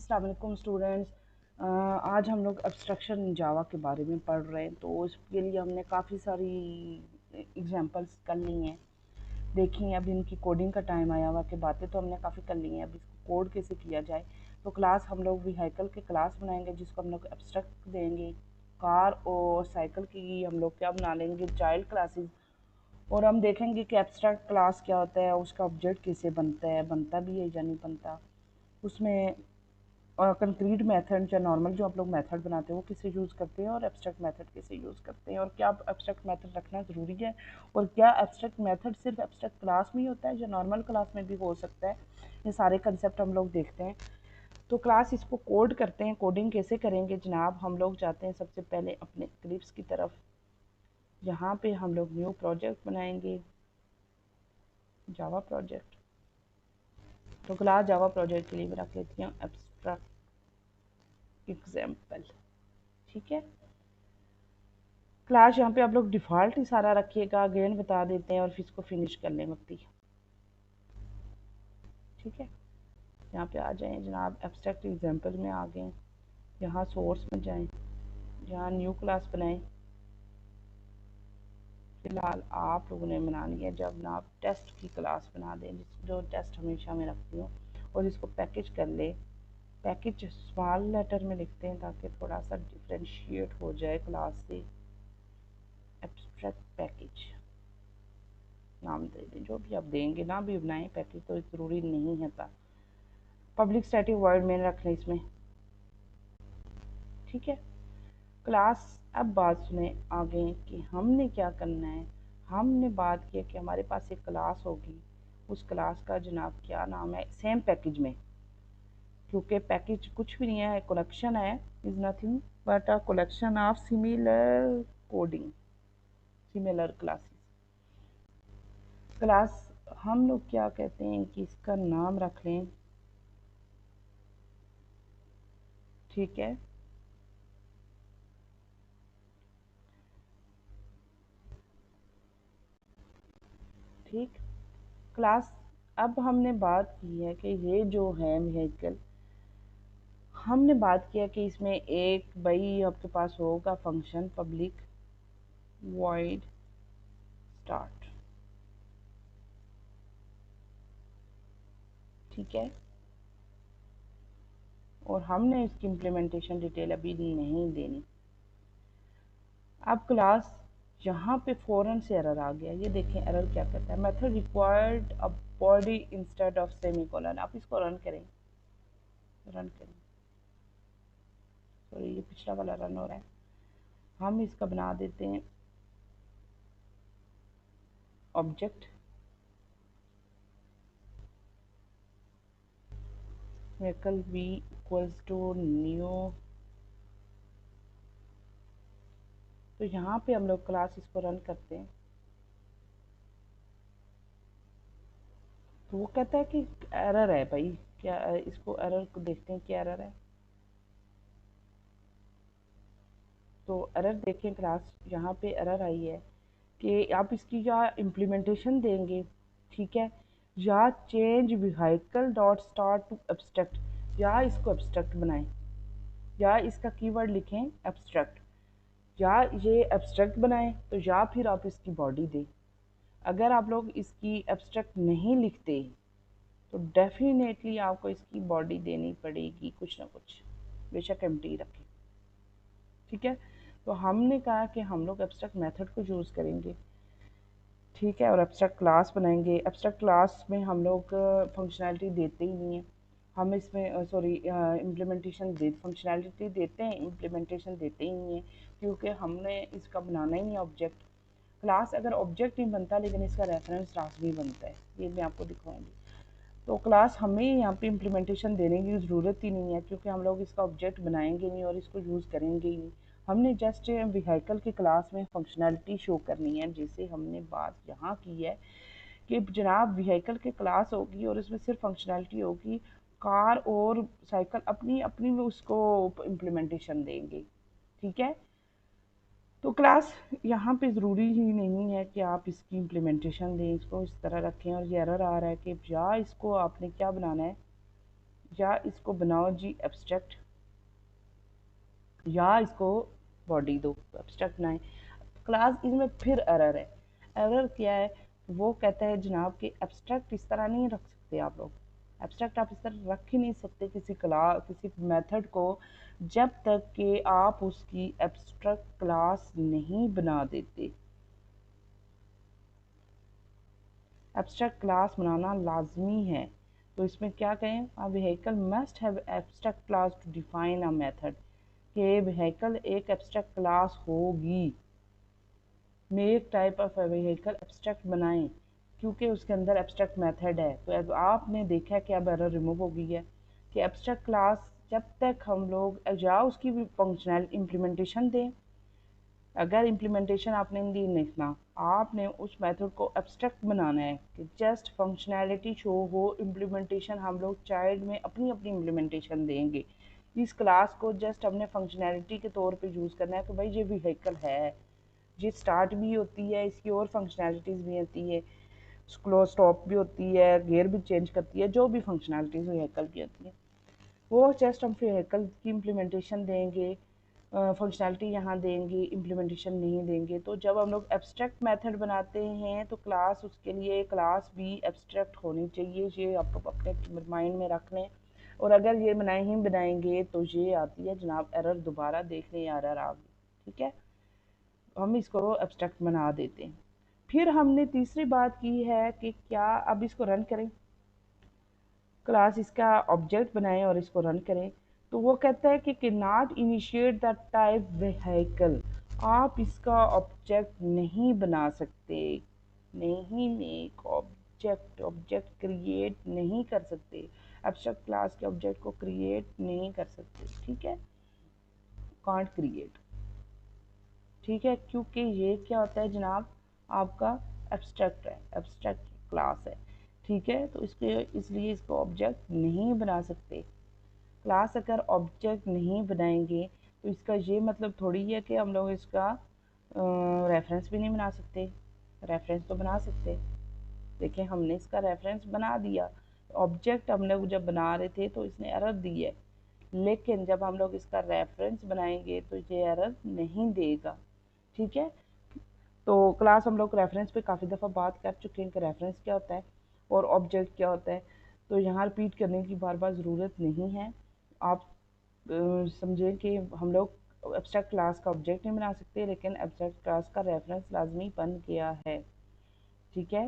अस्सलाम वालेकुम स्टूडेंट्स। आज हम लोग एब्स्ट्रक्शन इन जावा के बारे में पढ़ रहे हैं। तो इसके लिए हमने काफ़ी सारी एग्जांपल्स कर ली हैं, देखी हैं। अभी इनकी कोडिंग का टाइम आया हुआ कि बातें तो हमने काफ़ी कर ली हैं, अब इसको कोड कैसे किया जाए। तो क्लास हम लोग व्हीकल के क्लास बनाएंगे जिसको हम लोग एब्स्ट्रैक्ट देंगे। कार और साइकिल की हम लोग क्या बना लेंगे, चाइल्ड क्लासेस। और हम देखेंगे कि एब्स्ट्रैक्ट क्लास क्या होता है, उसका ऑब्जेक्ट कैसे बनता है, बनता भी है या नहीं बनता। उसमें कंक्रीट मेथड या नॉर्मल जो आप लोग मेथड बनाते हैं वो किसे यूज़ करते हैं, और एब्स्ट्रैक्ट मेथड किसे यूज़ करते हैं, और क्या एब्स्ट्रैक्ट मेथड रखना ज़रूरी है, और क्या एब्स्ट्रैक्ट मेथड सिर्फ एब्स्ट्रैक्ट क्लास में ही होता है या नॉर्मल क्लास में भी हो सकता है। ये सारे कंसेप्ट हम लोग देखते हैं। तो क्लास इसको कोड करते हैं। कोडिंग कैसे करेंगे जनाब, हम लोग जाते हैं सबसे पहले अपने क्लिप्स की तरफ। यहाँ पे हम लोग न्यू प्रोजेक्ट बनाएंगे, जावा प्रोजेक्ट। तो क्लास जावा प्रोजेक्ट के लिए मैं रख लेती हूँ एब्स्ट्रैक्ट एग्जाम्पल। ठीक है। क्लास यहाँ पे आप लोग डिफ़ॉल्ट ही सारा रखिएगा, अगेन बता देते हैं और फिर इसको फिनिश कर लें वक्ती। ठीक है। यहाँ पे आ जाएं जनाब, एब्स्ट्रैक्ट एग्जाम्पल में आ गए। यहाँ सोर्स में जाएं, यहाँ न्यू क्लास बनाएं। फिलहाल आप लोगों ने बनानी है जब ना आप टेस्ट की क्लास बना दें, जो टेस्ट हमेशा मैं रखती हूँ, और इसको पैकेज कर ले। पैकेज स्मॉल लेटर में लिखते हैं ताकि थोड़ा सा डिफ्रेंशिएट हो जाए क्लास से। एब्स्ट्रैक्ट पैकेज नाम दे दें, जो भी आप देंगे ना भी बनाएं, पैकेज तो ज़रूरी नहीं है था। पब्लिक स्टैटिक वर्ड में रख लें इसमें। ठीक है। क्लास, अब बात सुने आगे कि हमने क्या करना है। हमने बात किया कि हमारे पास एक क्लास होगी, उस क्लास का जनाब क्या नाम है, सेम पैकेज में। क्योंकि पैकेज कुछ भी नहीं है, कलेक्शन है, is nothing but a collection of similar coding, similar classes. Class हम लोग क्या कहते हैं कि इसका नाम रख लें। ठीक है। ठीक। क्लास, अब हमने बात की है कि ये जो है व्हीकल, हमने बात किया कि इसमें एक भाई आपके पास होगा फंक्शन पब्लिक वॉइड स्टार्ट। ठीक है। और हमने इसकी इम्प्लीमेंटेशन डिटेल अभी नहीं देनी। अब क्लास यहाँ पे फ़ौरन से एरर आ गया, ये देखें एरर क्या कहता है, method required a body instead of semicolon. आप इसको रन करें, रन करें। सॉरी, ये पिछला वाला रन हो रहा है। हम इसका बना देते हैं object vehicle v equals to new. तो यहाँ पे हम लोग क्लास इसको रन करते हैं, तो वो कहता है कि एरर है भाई। क्या इसको एरर को देखते हैं, क्या एरर है। तो एरर देखें, क्लास यहाँ पे एरर आई है कि आप इसकी या इम्प्लीमेंटेशन देंगे, ठीक है, या change vehicle dot start to abstract, या इसको एब्स्ट्रैक्ट बनाएं, या इसका कीवर्ड लिखें एब्स्ट्रैक्ट, या ये एब्स्ट्रैक्ट बनाएं, तो या फिर आप इसकी बॉडी दें। अगर आप लोग इसकी एब्स्ट्रैक्ट नहीं लिखते तो डेफिनेटली आपको इसकी बॉडी देनी पड़ेगी कुछ ना कुछ, बेशक एम्प्टी रखें। ठीक है। तो हमने कहा कि हम लोग एब्स्ट्रैक्ट मेथड को यूज़ करेंगे। ठीक है। और एब्स्ट्रैक्ट क्लास बनाएंगे। एब्स्ट्रैक्ट क्लास में हम लोग फंक्शनैलिटी देते ही नहीं है। हम इसमें सॉरी इम्प्लीमेंटेशन दे फंक्शनैलिटी देते हैं, इम्प्लीमेंटेशन देते ही नहीं है, क्योंकि हमने इसका बनाना ही नहीं ऑब्जेक्ट। क्लास अगर ऑब्जेक्ट नहीं बनता लेकिन इसका रेफरेंस लाजमी बनता है, ये मैं आपको दिखाऊंगी। तो क्लास हमें यहाँ पे इम्प्लीमेंटेशन देने की ज़रूरत ही नहीं है, क्योंकि हम लोग इसका ऑब्जेक्ट बनाएंगे नहीं और इसको यूज़ करेंगे ही नहीं। हमने जस्ट व्हीकल की क्लास में फंक्शनैलिटी शो करनी है, जैसे हमने बात यहाँ की है कि जनाब व्हीकल की क्लास होगी और इसमें सिर्फ फंक्शनैलिटी होगी, कार और साइकिल अपनी अपनी में उसको इम्प्लीमेंटेशन देंगे। ठीक है। तो क्लास यहाँ पे ज़रूरी ही नहीं है कि आप इसकी इम्प्लीमेंटेशन दें, इसको इस तरह रखें। और ये एरर आ रहा है कि या इसको आपने क्या बनाना है, या इसको बनाओ जी एब्स्ट्रैक्ट, या इसको बॉडी दो, एब्स्ट्रैक्ट बनाए। क्लास इसमें फिर एरर है। एरर क्या है? वो कहता है जनाब कि एब्स्ट्रैक्ट इस तरह नहीं रख सकते आप लोग, एब्स्ट्रैक्ट आप इस तरह रख ही नहीं सकते किसी क्लास किसी मेथड को, जब तक कि आप उसकी एब्स्ट्रैक्ट क्लास नहीं बना देते। एब्स्ट्रैक्ट क्लास बनाना लाजमी है। तो इसमें क्या कहें, a vehicle must have abstract class to define a method, कि व्हीकल एक एब्स्ट्रैक्ट क्लास होगी। Make type of vehicle abstract बनाएं, क्योंकि उसके अंदर एब्स्ट्रैक्ट मेथड है। तो अब आपने देखा कि अब एरर रिमूव हो गई है कि एब्स्ट्रैक्ट क्लास जब तक हम लोग या उसकी फंक्शनल इम्प्लीमेंटेशन दें, अगर इम्प्लीमेंटेशन आपने दी लिखना, आपने उस मेथड को एब्स्ट्रैक्ट बनाना है कि जस्ट फंक्शनैलिटी शो हो। इम्प्लीमेंटेशन हम लोग चाइल्ड में अपनी अपनी इम्प्लीमेंटेशन देंगे, इस क्लास को जस्ट हमने फंक्शनैलिटी के तौर पे यूज़ करना है कि भाई ये व्हीकल है, ये स्टार्ट भी होती है, इसकी और फंक्शनैलिटीज़ भी होती है, स्लो स्टॉप भी होती है, गियर भी चेंज करती है, जो भी फंक्शनैलिटीज़ व्हीकल की होती है वो जस्ट हम व्हीकल की इम्प्लीमेंटेशन देंगे, फंक्शनैलिटी यहाँ देंगे, इम्प्लीमेंटेशन नहीं देंगे। तो जब हम लोग एब्स्ट्रैक्ट मेथड बनाते हैं तो क्लास उसके लिए क्लास भी एब्स्ट्रैक्ट होनी चाहिए, ये आप लोग अपने माइंड में रख लें। और अगर ये बनाए ही बनाएंगे तो ये आती है जनाब एरर, दोबारा देख लें एरर आ गई, ठीक है, हम इसको एब्स्ट्रैक्ट बना देते हैं। फिर हमने तीसरी बात की है कि क्या अब इसको रन करें, क्लास इसका ऑब्जेक्ट बनाएं और इसको रन करें। तो वो कहता है कि not initiate the type vehicle, आप इसका ऑब्जेक्ट नहीं बना सकते, नहीं मेक ऑब्जेक्ट, ऑब्जेक्ट क्रिएट नहीं कर सकते, एब्स्ट्रैक्ट क्लास के ऑब्जेक्ट को क्रिएट नहीं कर सकते, ठीक है, कांट क्रिएट, ठीक है, क्योंकि ये क्या होता है जनाब, आपका एब्स्ट्रैक्ट है, एब्स्ट्रैक्ट क्लास है, ठीक है। तो इसके इसलिए इसको ऑब्जेक्ट नहीं बना सकते। क्लास अगर ऑब्जेक्ट नहीं बनाएंगे तो इसका ये मतलब थोड़ी है कि हम लोग इसका रेफरेंस भी नहीं बना सकते। रेफरेंस तो बना सकते, देखिए हमने इसका रेफरेंस बना दिया, ऑब्जेक्ट हम लोग जब बना रहे थे तो इसने एरर दी है, लेकिन जब हम लोग इसका रेफरेंस बनाएंगे तो ये एरर नहीं देगा, ठीक है। तो क्लास हम लोग रेफरेंस पे काफ़ी दफ़ा बात कर चुके हैं कि रेफरेंस क्या होता है और ऑब्जेक्ट क्या होता है, तो यहाँ रिपीट करने की बार बार ज़रूरत नहीं है। आप समझें कि हम लोग एब्स्ट्रैक्ट क्लास का ऑब्जेक्ट नहीं बना सकते, लेकिन एब्स्ट्रैक्ट क्लास का रेफरेंस लाजमी बन गया है, ठीक है।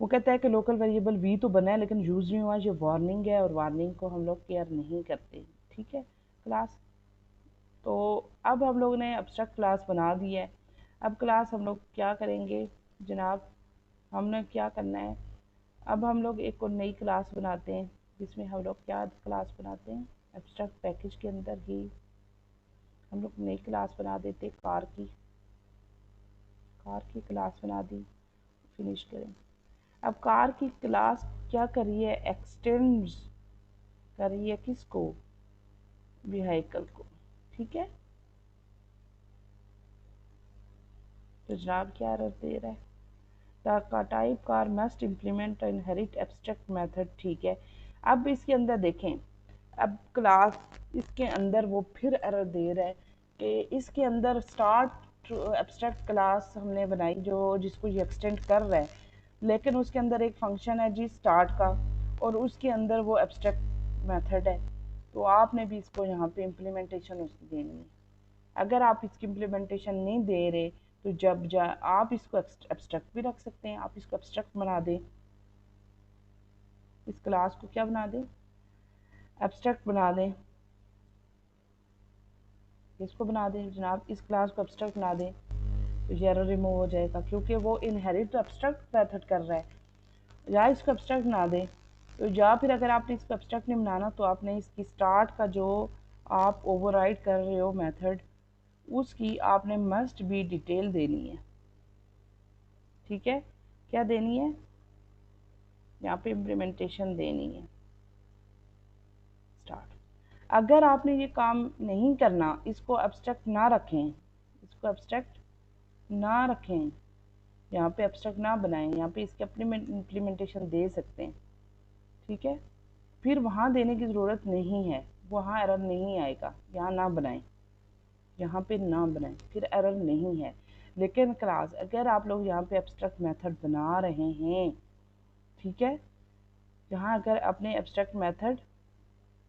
वो कहता है कि लोकल वेरिएबल वी तो बना है लेकिन यूज़ नहीं हुआ, ये वार्निंग है और वार्निंग को हम लोग केयर नहीं करते, ठीक है। क्लास, तो अब हम लोग ने एब्स्ट्रैक्ट क्लास बना दी है। अब क्लास हम लोग क्या करेंगे जनाब, हमने क्या करना है, अब हम लोग एक और नई क्लास बनाते हैं, जिसमें हम लोग क्या क्लास बनाते हैं, एब्स्ट्रैक्ट पैकेज के अंदर ही हम लोग नई क्लास बना देते, कार की क्लास बना दी, फिनिश करें। अब कार की क्लास क्या कर रही है, एक्सटेंड कर रही है किसको, व्हीकल को, ठीक है। तो जनाब क्या एरर दे रहा है, the type car must implement inherit abstract method, ठीक है। अब इसके अंदर देखें, अब क्लास इसके अंदर वो फिर एरर दे रहा है कि इसके अंदर स्टार्ट एब्स्ट्रैक्ट क्लास हमने बनाई जो जिसको ये एक्सटेंड कर रहा है, लेकिन उसके अंदर एक फंक्शन है जी स्टार्ट का, और उसके अंदर वो एब्स्ट्रैक्ट मेथड है। तो आपने भी इसको यहाँ पे इम्प्लीमेंटेशन उसकी देनी है। अगर आप इसकी इम्प्लीमेंटेशन नहीं दे रहे तो जब आप इसको एब्स्ट्रैक्ट भी रख सकते हैं, आप इसको एब्स्ट्रैक्ट बना दें, इस क्लास को क्या बना दें, एब्स्ट्रैक्ट बना दें, इसको बना दें जनाब, इस क्लास को एब्स्ट्रैक्ट बना दें, तो ये एरर रिमूव हो जाएगा क्योंकि वो इनहेरिट एब्स्ट्रैक्ट मेथड कर रहा है। या इसको एब्स्ट्रैक्ट बना दें, तो या फिर अगर आपने इसको एब्स्ट्रैक्ट नहीं बनाना तो आपने इसकी स्टार्ट का जो आप ओवरराइड कर रहे हो मेथड, उसकी आपने मस्ट बी डिटेल देनी है, ठीक है। क्या देनी है, यहाँ पे इम्प्लीमेंटेशन देनी है स्टार्ट। अगर आपने ये काम नहीं करना, इसको एब्स्ट्रैक्ट ना रखें, इसको एब्स्ट्रैक्ट ना रखें, यहाँ पे एब्स्ट्रैक्ट ना बनाएं, यहाँ पे इसके अपनी इम्प्लीमेंटेशन दे सकते हैं, ठीक है। फिर वहाँ देने की ज़रूरत नहीं है, वहाँ एरर नहीं आएगा, यहाँ ना बनाएं, यहाँ पे ना बनाएं, फिर एरर नहीं है। लेकिन क्लास अगर आप लोग यहाँ पे एब्स्ट्रैक्ट मेथड बना रहे हैं, ठीक है, यहाँ अगर आपने एब्स्ट्रैक्ट मेथड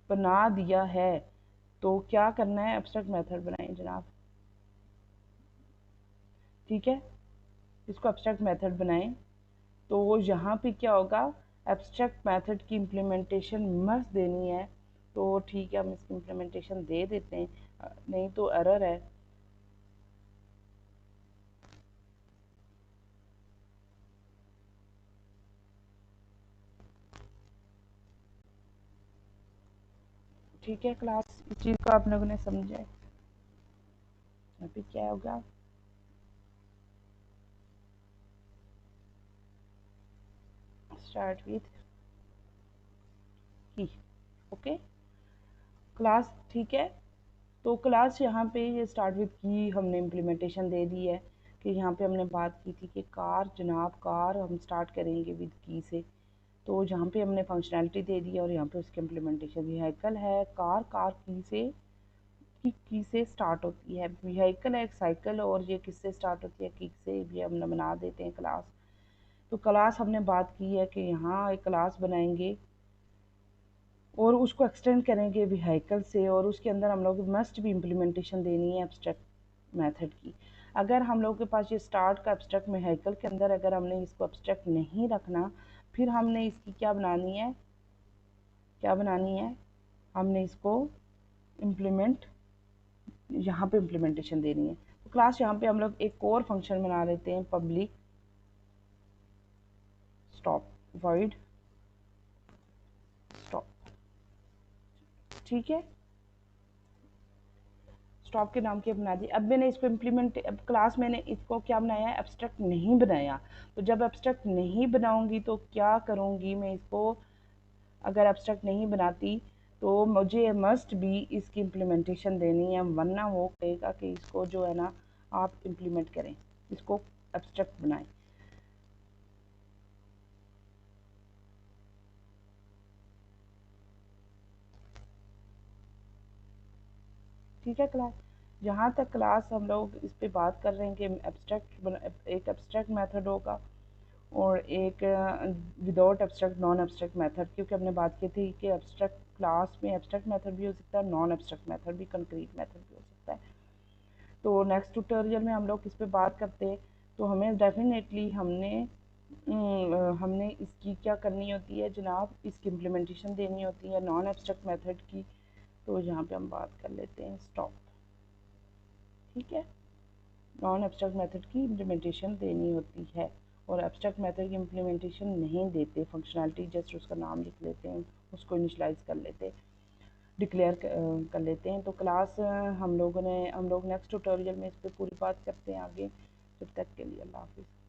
बना दिया है तो क्या करना है, एब्स्ट्रैक्ट मेथड बनाएं जनाब, ठीक है, इसको एब्स्ट्रैक्ट मेथड बनाएं। तो यहाँ पे क्या होगा, एब्स्ट्रैक्ट मेथड की इम्प्लीमेंटेशन मस्ट देनी है, तो ठीक है हम इसकी इम्प्लीमेंटेशन दे देते हैं, नहीं तो एरर है। ठीक है क्लास, इस चीज़ को आप लोगों ने समझा है। अभी क्या होगा, स्टार्ट विथ की, ओके क्लास, ठीक है। तो क्लास यहाँ पे ये स्टार्ट विथ की हमने इम्प्लीमेंटेशन दे दी है, कि यहाँ पे हमने बात की थी कि कार, जनाब कार हम स्टार्ट करेंगे विद की से, तो यहाँ पे हमने फंक्शनैलिटी दे दी और यहाँ पे उसकी इम्प्लीमेंटेशन, व्हीकल है कार, कार की से स्टार्ट होती है, व्हीकल है एक साइकिल और ये किससे स्टार्ट होती है, की से, भी हम बना देते हैं क्लास। तो क्लास हमने बात की है कि यहाँ एक क्लास बनाएंगे और उसको एक्सटेंड करेंगे व्हीकल से, और उसके अंदर हम लोग मस्ट भी इम्प्लीमेंटेशन देनी है एब्स्ट्रैक्ट मेथड की। अगर हम लोग के पास ये स्टार्ट का एब्स्ट्रैक्ट व्हीकल के अंदर अगर हमने इसको एब्स्ट्रैक्ट नहीं रखना, फिर हमने इसकी क्या बनानी है, क्या बनानी है, हमने इसको इम्प्लीमेंट, यहाँ पे इम्प्लीमेंटेशन देनी है। तो क्लास यहाँ पे हम लोग एक और फंक्शन बना लेते हैं, पब्लिक स्टॉप, वॉइड स्टॉप, ठीक है, स्टॉप के नाम की बना दी। अब मैंने इसको इम्प्लीमेंट, अब क्लास मैंने इसको क्या बनाया है, एब्स्ट्रैक्ट नहीं बनाया। तो जब एब्स्ट्रैक्ट नहीं बनाऊंगी तो क्या करूंगी मैं इसको, अगर एब्स्ट्रैक्ट नहीं बनाती तो मुझे मस्ट भी इसकी इम्प्लीमेंटेशन देनी है, वरना वो कहेगा कि इसको जो है ना आप इम्प्लीमेंट करें, इसको एब्स्ट्रैक्ट बनाएं। ठीक है क्लास, जहाँ तक क्लास हम लोग इस पे बात कर रहे हैं कि एब्स्ट्रैक्ट, एक एब्स्ट्रैक्ट मेथड होगा और एक without abstract non abstract method, क्योंकि हमने बात की थी कि एब्स्ट्रैक्ट क्लास में एब्स्ट्रैक्ट मेथड भी हो सकता है, नॉन एब्स्ट्रैक्ट मेथड भी, कंक्रीट मेथड भी हो सकता है। तो नेक्स्ट ट्यूटोरियल में हम लोग इस पे बात करते हैं। तो हमें डेफिनेटली हमने इसकी क्या करनी होती है जनाब, इसकी इम्प्लीमेंटेशन देनी होती है नॉन एब्स्ट्रैक्ट मेथड की। तो यहाँ पे हम बात कर लेते हैं स्टॉप, ठीक है, नॉन एब्स्ट्रैक्ट मेथड की इम्प्लीमेंटेशन देनी होती है, और एब्स्ट्रैक्ट मेथड की इम्प्लीमेंटेशन नहीं देते, फंक्शनैलिटी जस्ट उसका नाम लिख लेते हैं, उसको इनिशलाइज कर लेते, डिक्लेयर कर लेते हैं। तो क्लास हम लोग नेक्स्ट ट्यूटोरियल में इस पर पूरी बात करते हैं आगे। जब तक के लिए अल्लाह हाफिज़।